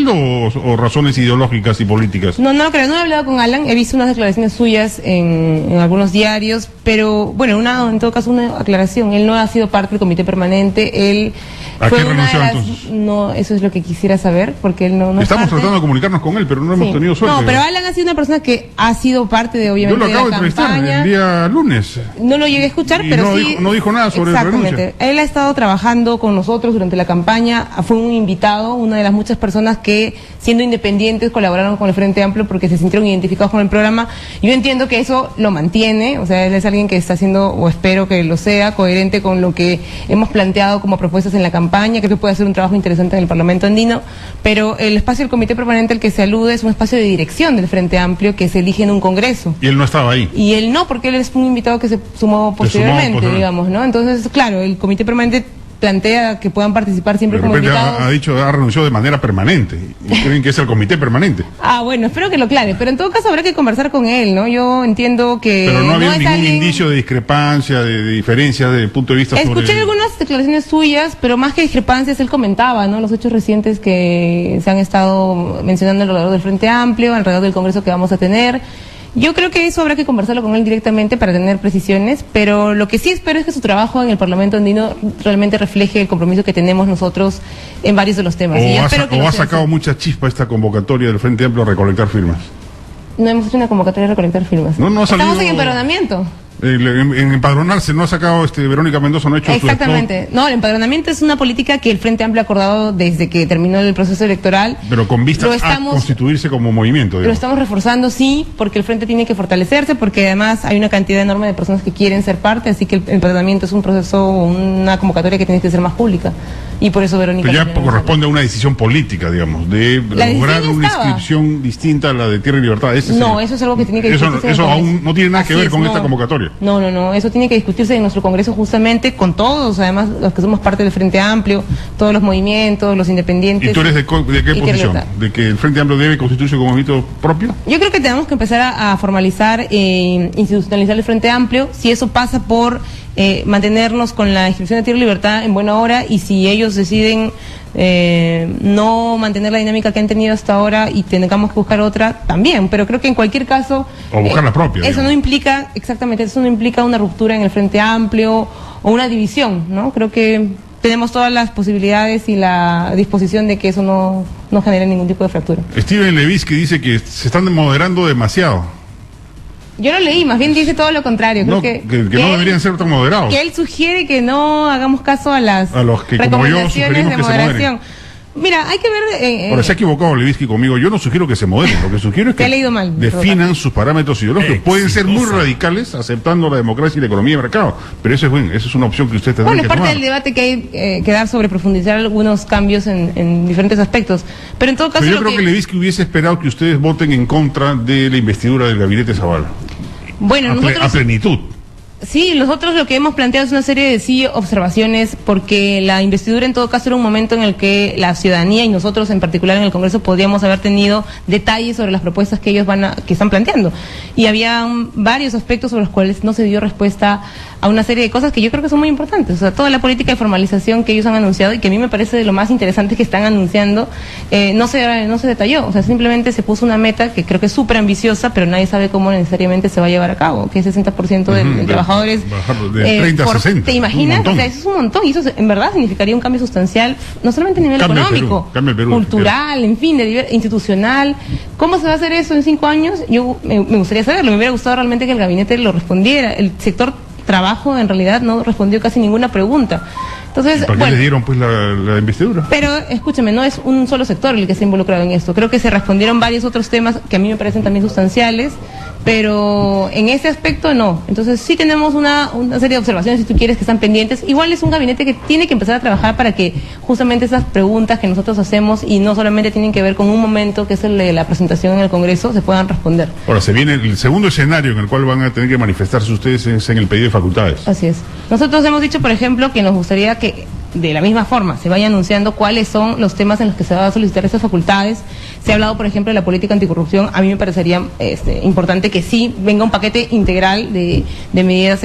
sueldo o razones ideológicas y políticas? No lo creo, no he hablado con Alan, he visto unas declaraciones suyas en algunos diarios, pero bueno, en todo caso una aclaración, él no ha sido parte del comité permanente, él ¿A fue qué una renunció de las... entonces? No, eso es lo que quisiera saber, porque él no es Estamos parte. tratando de comunicarnos con él, pero no hemos tenido suerte. No, pero Alan ha sido una persona que ha sido parte de, obviamente, Yo lo acabo de la entrevistar campaña. el día lunes. No lo llegué a escuchar, Y pero no sí... no dijo nada sobre la renuncia. Exactamente. Él ha estado trabajando con nosotros durante la campaña, fue un invitado, una de las muchas personas que, siendo independientes, colaboraron con el Frente Amplio porque se sintieron identificados con el programa. Yo entiendo que eso lo mantiene, o sea, él es alguien que está haciendo, o espero que lo sea, coherente con lo que hemos planteado como propuestas en la campaña, creo que puede hacer un trabajo interesante en el Parlamento andino, pero el espacio del comité permanente al que se alude es un espacio de dirección del Frente Amplio que se elige en un congreso. Y él no estaba ahí. Y él no, porque él es un invitado que se sumó posteriormente, digamos, ¿no? Entonces, claro, el comité permanente plantea que puedan participar siempre como invitados. Ha renunciado de manera permanente. Y creen que es el comité permanente. Bueno, espero que lo aclare, pero en todo caso habrá que conversar con él, ¿no? Yo entiendo que... Pero no había ningún alguien... indicio de discrepancia, de diferencia de punto de vista sobre... Escuché algunas declaraciones suyas, pero más que discrepancias, él comentaba, ¿no? Los hechos recientes que se han estado mencionando alrededor del Frente Amplio, alrededor del Congreso que vamos a tener. Yo creo que eso habrá que conversarlo con él directamente para tener precisiones, pero lo que sí espero es que su trabajo en el Parlamento andino realmente refleje el compromiso que tenemos nosotros en varios de los temas. ¿O ha sacado mucha chispa esta convocatoria del Frente Amplio a recolectar firmas? No hemos hecho una convocatoria de recolectar firmas. No ha salido... Estamos en empadronamiento. En empadronarse no ha sacado Verónica Mendoza, no ha hecho... Exactamente. No, el empadronamiento es una política que el Frente Amplio ha acordado desde que terminó el proceso electoral. Pero con vistas a constituirse como movimiento, digamos. Lo estamos reforzando, sí, porque el Frente tiene que fortalecerse, porque además hay una cantidad enorme de personas que quieren ser parte, así que el empadronamiento es un proceso, una convocatoria que tiene que ser más pública. Y por eso Verónica... Pero ya corresponde a una decisión política, digamos, de lograr una inscripción distinta a la de Tierra y Libertad. Eso es algo que tiene que discutirse. Eso aún no tiene nada que ver con esta convocatoria. No, eso tiene que discutirse en nuestro Congreso justamente con todos, además los que somos parte del Frente Amplio, todos los movimientos, los independientes. ¿Y tú eres de qué posición? ¿De que el Frente Amplio debe constituirse como movimiento propio? Yo creo que tenemos que empezar a formalizar, institucionalizar el Frente Amplio, si eso pasa por mantenernos con la inscripción de Tierra y Libertad en buena hora, y si ellos deciden no mantener la dinámica que han tenido hasta ahora y tengamos que buscar otra, también, pero creo que en cualquier caso... O buscar la propia. Eso no implica, exactamente, eso no implica una ruptura en el Frente Amplio o una división, ¿no? Creo que tenemos todas las posibilidades y la disposición de que eso no genere ningún tipo de fractura. Steven Levitsky dice que se están moderando demasiado. Yo lo leí, más bien dice todo lo contrario. Creo que no deberían ser tan moderados. Que él sugiere que no hagamos caso a los que, como yo, sugerimos de que moderación. Se moderen. Mira, hay que ver... Ahora, se ha equivocado Levitsky conmigo. Yo no sugiero que se moderen. Lo que sugiero es que definan sus parámetros ideológicos. Pueden ser muy radicales, aceptando la democracia y la economía de mercado. Pero eso es una opción que usted tendrá que tomar. Bueno, es parte del debate que hay que dar sobre profundizar algunos cambios en diferentes aspectos. Pero en todo caso... Pero yo creo que Levitsky hubiese esperado que ustedes voten en contra de la investidura del gabinete Zavala. Bueno, a plenitud. Sí, nosotros lo que hemos planteado es una serie de observaciones, porque la investidura en todo caso era un momento en el que la ciudadanía y nosotros en particular en el Congreso podríamos haber tenido detalles sobre las propuestas que ellos que están planteando. Y había varios aspectos sobre los cuales no se dio respuesta a una serie de cosas que yo creo que son muy importantes. O sea, toda la política de formalización que ellos han anunciado y que a mí me parece de lo más interesante que están anunciando, no se detalló. O sea, simplemente se puso una meta que creo que es súper ambiciosa, pero nadie sabe cómo necesariamente se va a llevar a cabo, que es 60% de trabajadores. Bajar de 30 a 60. ¿Te imaginas? O sea, eso es un montón, y eso en verdad significaría un cambio sustancial, no solamente a nivel económico, cultural, en fin, institucional. ¿Cómo se va a hacer eso en 5 años? Yo me gustaría saberlo. Me hubiera gustado realmente que el gabinete lo respondiera. El sector trabajo en realidad no respondió casi ninguna pregunta. Entonces, ¿para qué le dieron pues la investidura? Pero escúcheme, no es un solo sector el que está involucrado en esto. Creo que se respondieron varios otros temas que a mí me parecen también sustanciales, pero en ese aspecto no. Entonces sí tenemos una serie de observaciones, si tú quieres, que están pendientes. Igual es un gabinete que tiene que empezar a trabajar para que justamente esas preguntas que nosotros hacemos, y no solamente tienen que ver con un momento que es el de la presentación en el Congreso, se puedan responder. Ahora, se viene el segundo escenario en el cual van a tener que manifestarse ustedes en el pedido de facultades. Así es. Nosotros hemos dicho, por ejemplo, que nos gustaría que de la misma forma se vaya anunciando cuáles son los temas en los que se va a solicitar esas facultades. Se ha hablado, por ejemplo, de la política anticorrupción. A mí me parecería importante que sí venga un paquete integral de medidas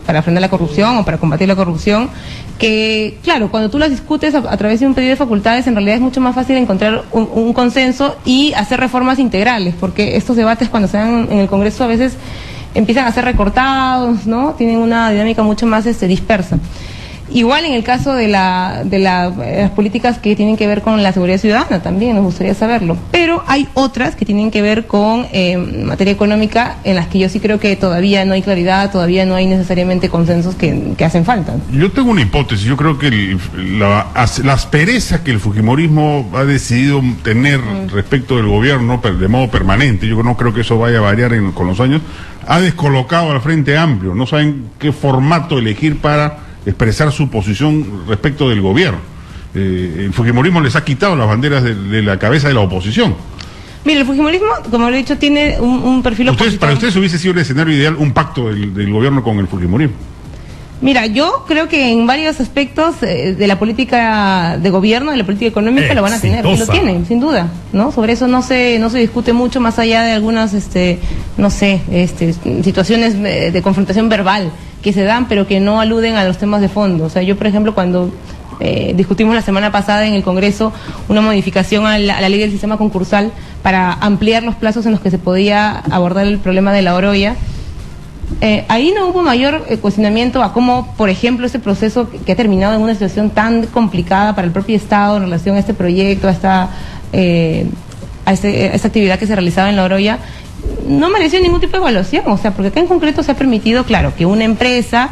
para frenar la corrupción o para combatir la corrupción, que, claro, cuando tú las discutes a través de un pedido de facultades, en realidad es mucho más fácil encontrar un consenso y hacer reformas integrales, porque estos debates, cuando se dan en el Congreso, a veces empiezan a ser recortados, ¿no? Tienen una dinámica mucho más dispersa. Igual en el caso de las políticas que tienen que ver con la seguridad ciudadana, también nos gustaría saberlo. Pero hay otras que tienen que ver con materia económica, en las que yo sí creo que todavía no hay claridad, todavía no hay necesariamente consensos que hacen falta. Yo tengo una hipótesis. Yo creo que la aspereza que el fujimorismo ha decidido tener respecto del gobierno de modo permanente, yo no creo que eso vaya a variar con los años, ha descolocado al Frente Amplio. No saben qué formato elegir para expresar su posición respecto del gobierno. El fujimorismo les ha quitado las banderas de la cabeza de la oposición. Mira, el fujimorismo, como lo he dicho, tiene un perfil opositor. ¿Para ustedes hubiese sido el escenario ideal un pacto del gobierno con el fujimorismo? Mira, yo creo que en varios aspectos de la política de gobierno, de la política económica, lo van a tener, y lo tienen, sin duda, ¿no? Sobre eso no se discute mucho, más allá de algunas, situaciones de confrontación verbal que se dan, pero que no aluden a los temas de fondo. O sea, yo, por ejemplo, cuando discutimos la semana pasada en el Congreso una modificación a la ley del sistema concursal para ampliar los plazos en los que se podía abordar el problema de la oroya, ahí no hubo mayor cuestionamiento a cómo, por ejemplo, este proceso que ha terminado en una situación tan complicada para el propio Estado en relación a este proyecto, a esta actividad que se realizaba en la oroya, no mereció ningún tipo de evaluación. O sea, porque acá en concreto se ha permitido, claro, que una empresa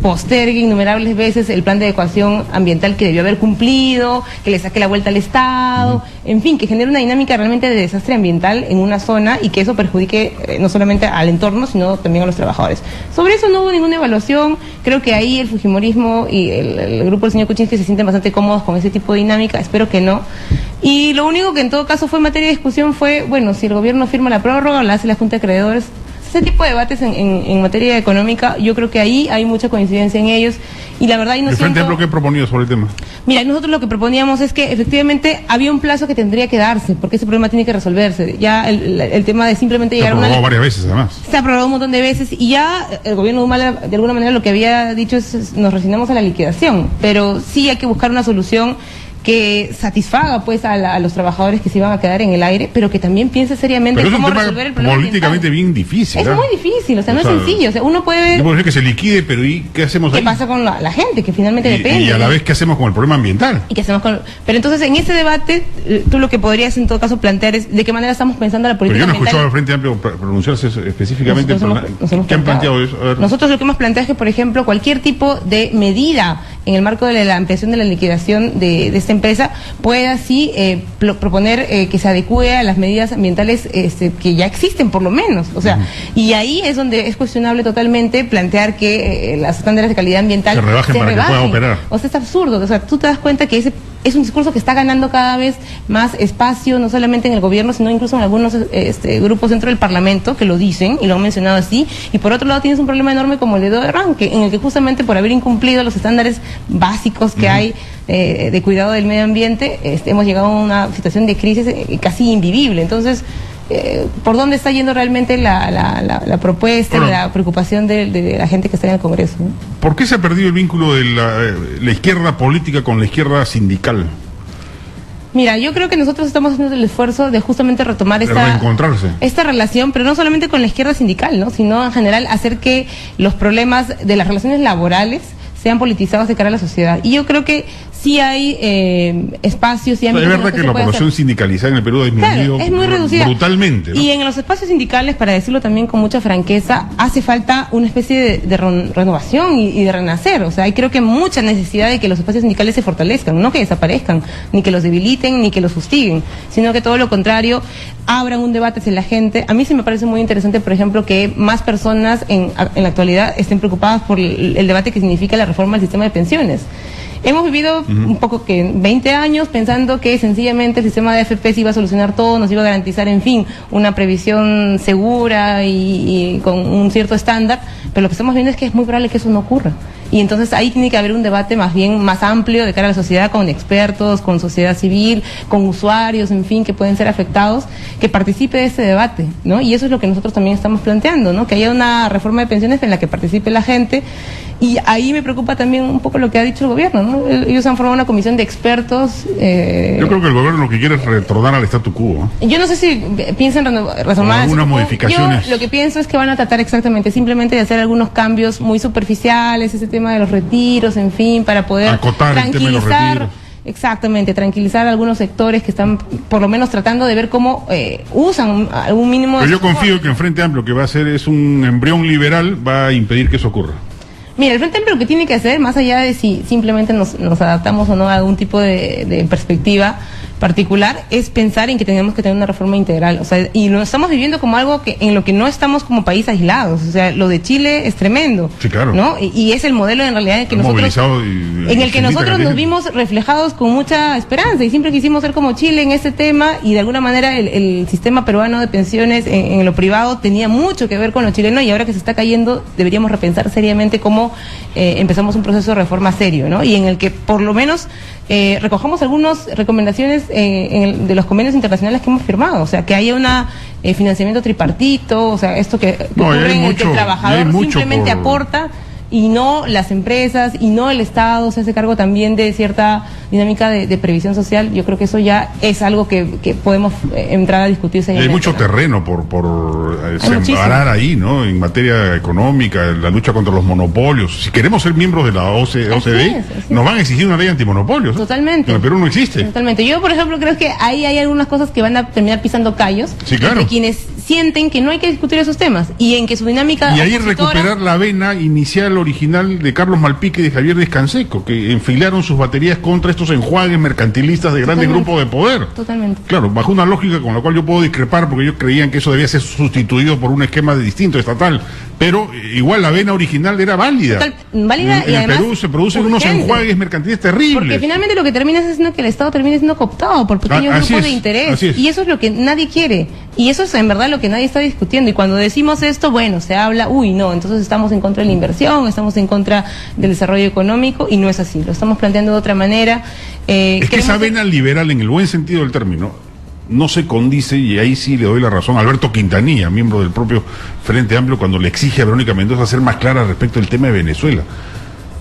postergue innumerables veces el plan de adecuación ambiental que debió haber cumplido, que le saque la vuelta al Estado, en fin, que genere una dinámica realmente de desastre ambiental en una zona y que eso perjudique no solamente al entorno, sino también a los trabajadores. Sobre eso no hubo ninguna evaluación. Creo que ahí el fujimorismo y el grupo del señor Kuczynski se sienten bastante cómodos con ese tipo de dinámica, espero que no. Y lo único que en todo caso fue materia de discusión fue, bueno, si el gobierno firma la prórroga o la hace la Junta de Acreedores. Ese tipo de debates en materia económica, yo creo que ahí hay mucha coincidencia en ellos, y la verdad... ¿El Frente Amplio qué proponía sobre el tema? Mira, nosotros lo que proponíamos es que efectivamente había un plazo que tendría que darse, porque ese problema tiene que resolverse. Ya el tema de simplemente llegar a una... Se ha aprobado varias veces, además. Se ha aprobado un montón de veces, y ya el gobierno de Humala, de alguna manera, lo que había dicho es nos resignamos a la liquidación, pero sí hay que buscar una solución que satisfaga pues a los trabajadores que se iban a quedar en el aire, pero que también piense seriamente cómo resolver el problema políticamente ambiental. Bien difícil. Es muy difícil, o sea, no es sencillo. O sea, uno puede... Yo puedo decir que se liquide, pero ¿y qué hacemos ahí? ¿Qué pasa con la gente que finalmente depende? Y a la vez, ¿qué hacemos con el problema ambiental? ¿Y qué hacemos con...? Pero entonces, en ese debate, tú lo que podrías en todo caso plantear es de qué manera estamos pensando la política ambiental. Pero yo no he escuchado al Frente Amplio pronunciarse específicamente. ¿Qué han planteado eso? Nosotros lo que hemos planteado es que, por ejemplo, cualquier tipo de medida en el marco de la ampliación de la liquidación de esta empresa pueda así proponer que se adecue a las medidas ambientales que ya existen, por lo menos. O sea, y ahí es donde es cuestionable totalmente plantear que los estándares de calidad ambiental se rebajen para que pueda operar. O sea, es absurdo. O sea, tú te das cuenta que ese es un discurso que está ganando cada vez más espacio, no solamente en el gobierno, sino incluso en algunos grupos dentro del Parlamento que lo dicen y lo han mencionado así. Y por otro lado tienes un problema enorme como el de Doerran, en el que justamente por haber incumplido los estándares básicos que hay de cuidado del medio ambiente, hemos llegado a una situación de crisis casi invivible. Entonces, ¿por dónde está yendo realmente la propuesta, la preocupación de la gente que está en el Congreso? ¿Por qué se ha perdido el vínculo de la izquierda política con la izquierda sindical? Mira, yo creo que nosotros estamos haciendo el esfuerzo de justamente retomar esta relación, pero no solamente con la izquierda sindical, ¿no? Sino en general hacer que los problemas de las relaciones laborales sean politizados de cara a la sociedad. Y yo creo que sí hay espacios y ámbitos. Es verdad que la población sindicalizada en el Perú ha disminuido, claro, es muy reducida, brutalmente, ¿no? Y en los espacios sindicales, para decirlo también con mucha franqueza, hace falta una especie de renovación y de renacer. O sea, hay creo que mucha necesidad de que los espacios sindicales se fortalezcan, no que desaparezcan, ni que los debiliten, ni que los fustiguen, sino que todo lo contrario, abran un debate hacia la gente. A mí sí me parece muy interesante, por ejemplo, que más personas en la actualidad estén preocupadas por el debate que significa la reforma del sistema de pensiones. Hemos vivido un poco que 20 años pensando que sencillamente el sistema de AFP se iba a solucionar todo, nos iba a garantizar, en fin, una previsión segura y con un cierto estándar, pero lo que estamos viendo es que es muy probable que eso no ocurra. Y entonces ahí tiene que haber un debate más bien más amplio de cara a la sociedad, con expertos, con sociedad civil, con usuarios, en fin, que pueden ser afectados, que participe de ese debate, ¿no? Y eso es lo que nosotros también estamos planteando, ¿no? Que haya una reforma de pensiones en la que participe la gente. Y ahí me preocupa también un poco lo que ha dicho el gobierno, ¿no? Ellos han formado una comisión de expertos. Yo creo que el gobierno lo que quiere es retornar al statu quo. Yo no sé si piensan reformar algunas modificaciones. Yo lo que pienso es que van a tratar simplemente de hacer algunos cambios muy superficiales, ese tema de los retiros, en fin, para poder acotar el tema de los retiros. Exactamente, tranquilizar a algunos sectores que están por lo menos tratando de ver cómo usan algún mínimo. Pero yo confío que el Frente Amplio, que va a ser es un embrión liberal, va a impedir que eso ocurra. Mira, el Frente Amplio lo que tiene que hacer, más allá de si simplemente nos adaptamos o no a algún tipo de perspectiva particular, es pensar en que tenemos que tener una reforma integral. O sea, y lo estamos viviendo como algo en lo que no estamos como país aislados. O sea, lo de Chile es tremendo. Sí, claro. ¿No? Y es el modelo en realidad en el que nosotros nos vimos reflejados con mucha esperanza y siempre quisimos ser como Chile en ese tema, y de alguna manera el sistema peruano de pensiones en lo privado tenía mucho que ver con lo chileno, y ahora que se está cayendo deberíamos repensar seriamente cómo empezamos un proceso de reforma serio, ¿no? Y en el que por lo menos recojamos algunas recomendaciones de los convenios internacionales que hemos firmado, o sea, que haya una financiamiento tripartito, o sea, esto que ocurre en el que el trabajador simplemente aporta y no las empresas y no el Estado se hace cargo también de cierta dinámica de previsión social. Yo creo que eso ya es algo que podemos entrar a discutir. Hay mucho terreno por sembrar ahí, ¿no? En materia económica, la lucha contra los monopolios. Si queremos ser miembros de la OCDE, nos van a exigir una ley antimonopolios. Totalmente. En el Perú no existe. Totalmente. Yo, por ejemplo, creo que ahí hay algunas cosas que van a terminar pisando callos. Sí, claro. De quienes sienten que no hay que discutir esos temas y en que su dinámica y ahí recuperar la vena inicial original de Carlos Malpique y de Javier Descanseco, que enfilaron sus baterías contra estos enjuagues mercantilistas de grandes grupos de poder. Totalmente. Claro, bajo una lógica con la cual yo puedo discrepar, porque ellos creían que eso debía ser sustituido por un esquema distinto, estatal, pero igual la vena original era válida. Válida y en además Perú se producen unos enjuagues mercantilistas terribles. Porque finalmente lo que termina es que el Estado termine siendo cooptado por pequeños grupos de interés. Y eso es lo que nadie quiere. Y eso es en verdad lo que nadie está discutiendo. Y cuando decimos esto, bueno, se habla, no, entonces estamos en contra de la inversión, estamos en contra del desarrollo económico, y no es así. Lo estamos planteando de otra manera. Es que esa vena liberal, en el buen sentido del término, no se condice, y ahí sí le doy la razón a Alberto Quintanilla, miembro del propio Frente Amplio, cuando le exige a Verónica Mendoza ser más clara respecto del tema de Venezuela.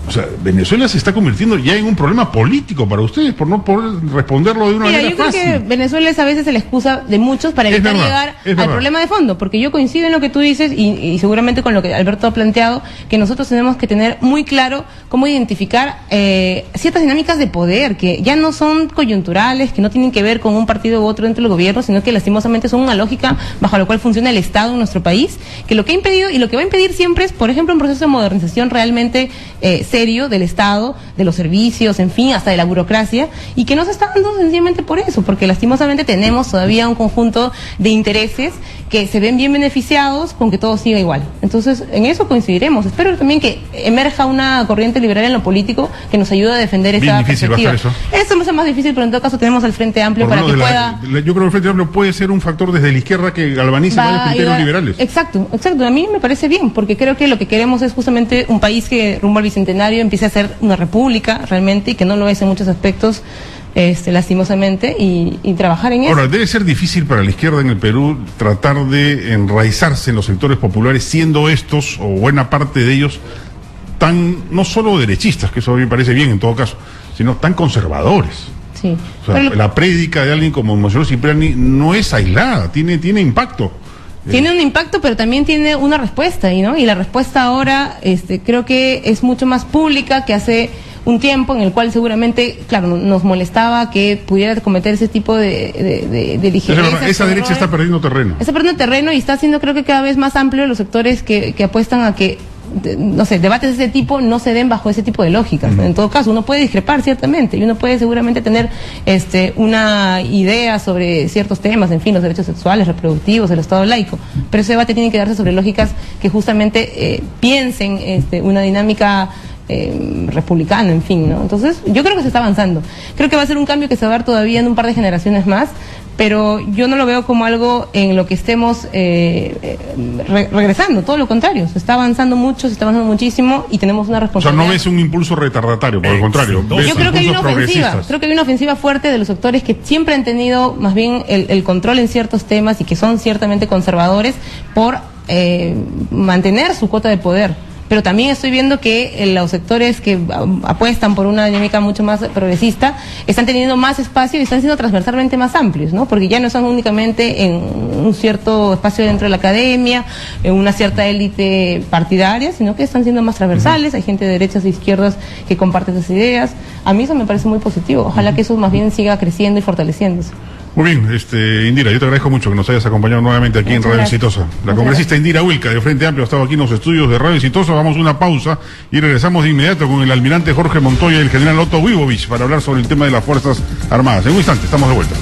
O sea, Venezuela se está convirtiendo ya en un problema político para ustedes por no poder responderlo de una manera fácil. Yo creo que Venezuela es a veces la excusa de muchos para evitar llegar al problema de fondo, porque yo coincido en lo que tú dices y seguramente con lo que Alberto ha planteado, que nosotros tenemos que tener muy claro cómo identificar ciertas dinámicas de poder que ya no son coyunturales, que no tienen que ver con un partido u otro dentro del gobierno, sino que lastimosamente son una lógica bajo la cual funciona el Estado en nuestro país, que lo que ha impedido y lo que va a impedir siempre es, por ejemplo, un proceso de modernización realmente serio del Estado, de los servicios, en fin, hasta de la burocracia, y que no se está dando sencillamente por eso, porque lastimosamente tenemos todavía un conjunto de intereses que se ven bien beneficiados con que todo siga igual. Entonces, en eso coincidiremos. Espero también que emerja una corriente liberal en lo político que nos ayude a defender esa perspectiva. Eso es más difícil, pero en todo caso tenemos al Frente Amplio para que pueda... Yo creo que el Frente Amplio puede ser un factor desde la izquierda que galvanice varios criterios liberales. Exacto. A mí me parece bien, porque creo que lo que queremos es justamente un país que rumbo al bicentenario empiece a ser una república realmente, y que no lo es en muchos aspectos, lastimosamente, y trabajar en eso. Ahora, debe ser difícil para la izquierda en el Perú tratar de enraizarse en los sectores populares, siendo estos, o buena parte de ellos, tan, no solo derechistas, que eso a mí me parece bien en todo caso, sino tan conservadores. Sí. O sea, la prédica de alguien como Monseñor Cipriani no es aislada, tiene impacto. Tiene un impacto, pero también tiene una respuesta, ¿no? Y la respuesta ahora, creo que es mucho más pública que hace un tiempo, en el cual seguramente, claro, nos molestaba que pudiera cometer ese tipo de ligerezas. Esa derecha está perdiendo terreno. Está perdiendo terreno y está haciendo, creo que cada vez más amplio los sectores que apuestan a que, no sé, debates de ese tipo no se den bajo ese tipo de lógicas. En todo caso, uno puede discrepar ciertamente y uno puede seguramente tener una idea sobre ciertos temas, en fin, los derechos sexuales, reproductivos, el Estado laico, pero ese debate tiene que darse sobre lógicas que justamente piensen una dinámica republicano, en fin, ¿no? Entonces, yo creo que se está avanzando. Creo que va a ser un cambio que se va a dar todavía en un par de generaciones más, pero yo no lo veo como algo en lo que estemos regresando, todo lo contrario, se está avanzando mucho, se está avanzando muchísimo y tenemos una O sea, responsabilidad. no ves un impulso retardatario, por el contrario. Ves Yo creo que hay una impulsos ofensiva, progresistas. creo que hay una ofensiva fuerte de los sectores que siempre han tenido más bien el control en ciertos temas y que son ciertamente conservadores por mantener su cuota de poder. Pero también estoy viendo que los sectores que apuestan por una dinámica mucho más progresista están teniendo más espacio y están siendo transversalmente más amplios, ¿no? Porque ya no son únicamente en un cierto espacio dentro de la academia, en una cierta élite partidaria, sino que están siendo más transversales. Hay gente de derechas e izquierdas que comparte esas ideas. A mí eso me parece muy positivo. Ojalá que eso más bien siga creciendo y fortaleciéndose. Muy bien, Indira, yo te agradezco mucho que nos hayas acompañado nuevamente aquí en Radio Exitosa. La congresista Indira Wilca, de Frente Amplio, ha estado aquí en los estudios de Radio Exitosa. Vamos a una pausa y regresamos de inmediato con el almirante Jorge Montoya y el general Otto Wibovich para hablar sobre el tema de las Fuerzas Armadas. En un instante, estamos de vuelta.